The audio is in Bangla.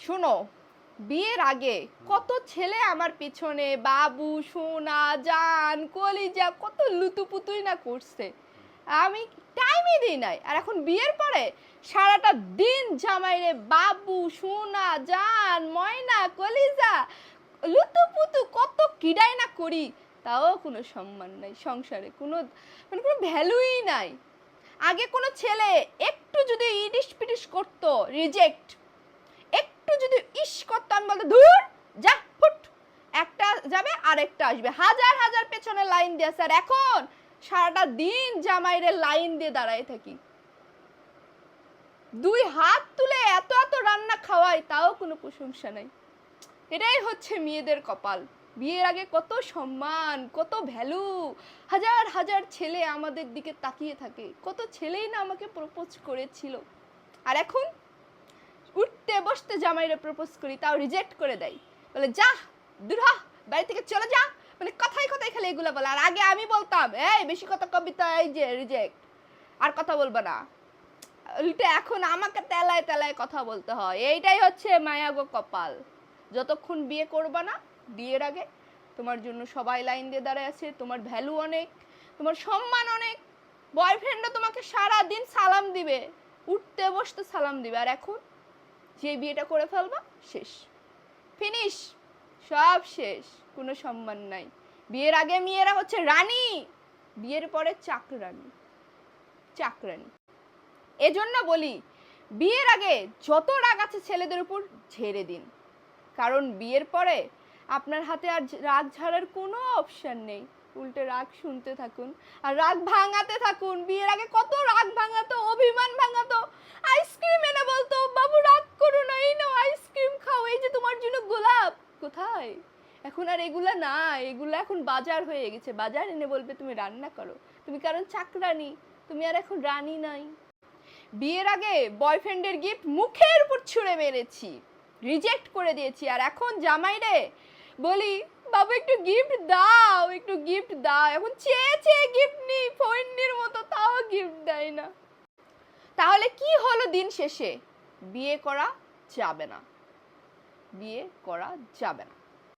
শোনো, বিয়ের আগে কত ছেলে আমার পিছনে বাবু সোনা জান কলিজা কত লুতুপুতুই না করছে, আমি টাইমই দিই নাই। আর এখন বিয়ের পরে সারাটা দিন জামাইরে বাবু সোনা জান ময়না কলিজা লুতুপুতু কত কিডাই না করি, তাও কোনো সম্মান নাই সংসারে, কোনো মানে কোনো ভ্যালুই নাই। আগে কোনো ছেলে একটু যদি ইডিশ পিটিশ করতো রিজেক্ট, একটু যদি ইস করতো আমি বলতো ধুর যা ফুট, একটা যাবে আরেকটা আসবে, হাজার হাজার পেছনে লাইন দিয়ে। স্যার এখন সারাটা দিন জামাইরে লাইন দিয়ে দাঁড়ায় থাকি, দুই হাত তুলে এত এত রান্না খাওয়াই, তাও কোনো প্রশংসা নাই। এটাই হচ্ছে মেয়েদের কপাল। বিয়ের আগে কত সম্মান কত ভ্যালু, হাজার হাজার ছেলে আমাদের দিকে তাকিয়ে থাকে, কত ছেলেই না আমাকে প্রপোজ করেছিল। আর এখন উঠতে বসতে জামাইরে প্রপোজ করি, তাও রিজেক্ট করে দেয়, বলে যা দূর হ, বাড়ি থেকে চলে যা, মানে কথাই কথাই খালি এগুলো বলে। আর আগে আমি বলতাম এই বেশি কথা কবিতা, এই যে রিজেক্ট, আর কথা বলবে না। উল্টে এখন আমাকে তেলায় তেলায় কথা বলতে হয়। এইটাই হচ্ছে মায়াগো কপাল। যতক্ষণ বিয়ে করবা না, বিয়ের আগে তোমার জন্য সবাই লাইন দিয়ে দাঁড়ায় আছে, তোমার ভ্যালু অনেক, তোমার সম্মান অনেক। বয়ফ্রেন্ডও তোমাকে সারা দিন সালাম দিবে, উঠতে বসতে সালাম দিবে। আর এখন যে বিয়েটা করে ফেলবা শেষ, ফিনিশ, সব শেষ, কোনো সম্মান নাই। বিয়ের আগে মেয়েরা হচ্ছে রানী, বিয়ের পরে চাকরানি, চাকরানি। এজন্য বলি বিয়ের আগে যত রাগ আছে ছেলেদের উপর ঝেড়ে দিন, কারণ বিয়ের পরে আপনার হাতে আর রাগ ঝাড়ার কোনো অপশন নেই। উল্টে রাগ শুনতে থাকুন আর রাগ ভাঙাতে থাকুন। বিয়ের আগে কত রাগ ভাঙাতো, অভিমান ভাঙাতো, আইসক্রিম এনে বলতো বাবু রাগ করো না, এই নাও আইসক্রিম খাও, এই যে তোমার জন্য গোলাপ। কোথায় এখন আর এগুলা না, এগুলা এখন বাজার হয়ে গেছে। বাজার এনে বলবে তুমি রান্না করো, তুমি কারণ চাকরানি, তুমি আর এখন রানী নাই। বিয়ের আগে বয়ফ্রেন্ডের গিফট মুখের উপর ছুঁড়ে মেরেছি, রিজেক্ট করে দিয়েছি। আর এখন জামাই রে বলি বাবু একটু গিফট দাও, একটু গিফট দাও, এখন চেয়ে চেয়ে গিফট নিই ফোনের মতো, তাও গিফট দেয় না। তাহলে কি হলো দিন শেষে? বিয়ে করা যাবে না, বিয়ে করা যাবে না।